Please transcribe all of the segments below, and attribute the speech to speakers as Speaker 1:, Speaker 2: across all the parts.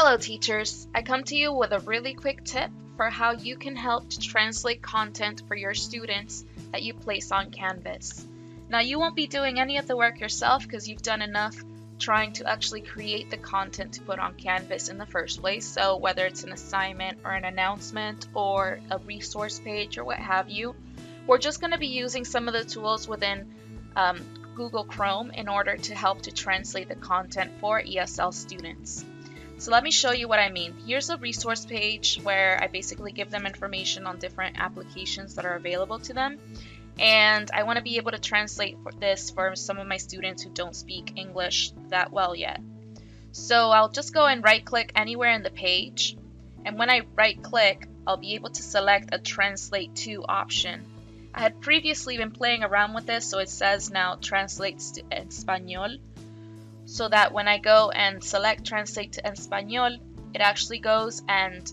Speaker 1: Hello teachers! I come to you with a really quick tip for how you can help to translate content for your students that you place on Canvas. Now you won't be doing any of the work yourself because you've done enough trying to actually create the content to put on Canvas in the first place. So whether it's an assignment or an announcement or a resource page or what have you, we're just going to be using some of the tools within Google Chrome in order to help to translate the content for ESL students. So let me show you what I mean. Here's a resource page where I basically give them information on different applications that are available to them. And I want to be able to translate this for some of my students who don't speak English that well yet. So I'll just go and right click anywhere in the page. And when I right click, I'll be able to select a translate to option. I had previously been playing around with this, so it says now translates to Español. So that when I go and select translate to Español, it actually goes and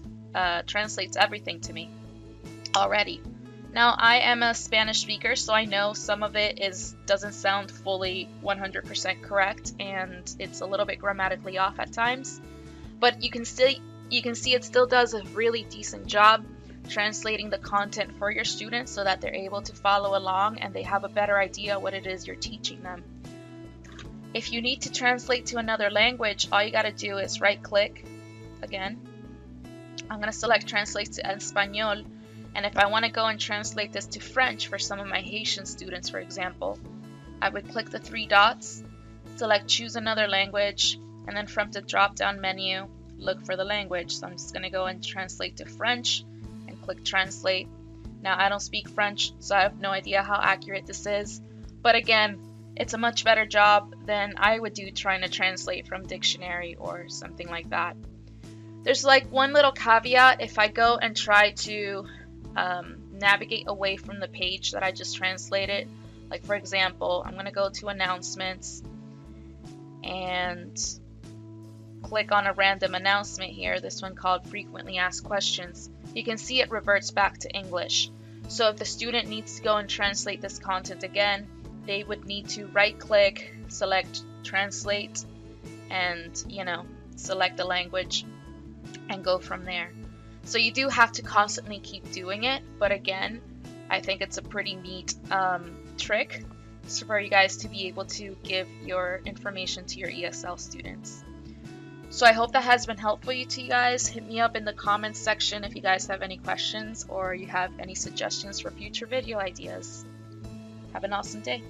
Speaker 1: translates everything to me already. Now I am a Spanish speaker, so I know some of it doesn't sound fully 100% correct, and it's a little bit grammatically off at times. But you can see it still does a really decent job translating the content for your students so that they're able to follow along and they have a better idea what it is you're teaching them. If you need to translate to another language, all you got to do is right click again. I'm going to select translate to Español, and if I want to go and translate this to French for some of my Haitian students, for example, I would click the three dots, select choose another language, and then from the drop down menu, look for the language. So I'm just going to go and translate to French and click translate. Now I don't speak French, so I have no idea how accurate this is, but again, it's a much better job than I would do trying to translate from dictionary or something like that. There's like one little caveat. If I go and try to navigate away from the page that I just translated, like for example, I'm going to go to announcements and click on a random announcement here, this one called frequently asked questions. You can see it reverts back to English. So if the student needs to go and translate this content again, they would need to right click, select translate, and select the language and go from there. So you do have to constantly keep doing it, but again, I think it's a pretty neat trick for you guys to be able to give your information to your ESL students. So I hope that has been helpful to you guys. Hit me up in the comments section if you guys have any questions or you have any suggestions for future video ideas. Have an awesome day.